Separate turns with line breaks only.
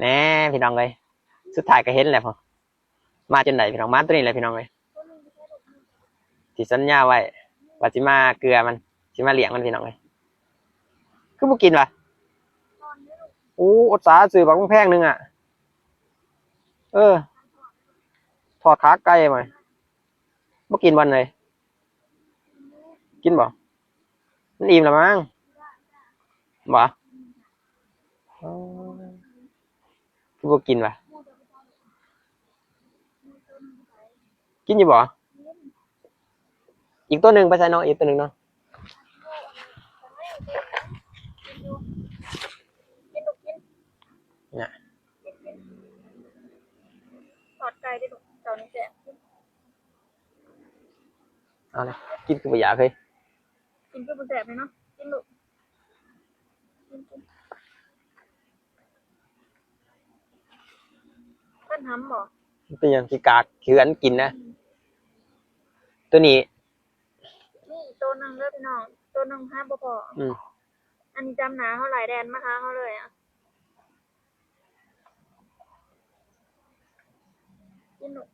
แน่พี่น้องเลยสุดท้ายก็เห็นแหละพอมาจนไหนพี่น้องมาตัวนี้แหละพี่น้องเลยที่สัญญาไว้ว่าสิมาเกลือมันสิมาเลี้ยงมันพี่น้องเลยคือบ่กินวะโอ้อดสาซื้อบักแพงนึงอ่ะเออทอดขาไก่มาบ่กินวันเลยกินบ่มันอิ่มแล้วมั้งบ่อ๋อคือบ่กินวะกินอยู่บ่อีกตัวหนึ่งไปใส่เนาะอีกตัวหนึ่งเนาะเนี่ย
ทอดไก่ได้ถูกเจ้านี่แซ่บ
เอาเลยกินคือบ่อยากเลย
กินเพื่อบ่แซ่บเลยเนาะกินลูกกินท่านทำบ่
เป็นอย่างที่กากเขือนกินนะตัวนี้
นี่ตัวนึงเด้อพี่น้องตัวนึงห้าบ่พออันนี้จำหนาเขาหลายแดนมาค้าเขาเลยอ่ะกินลูก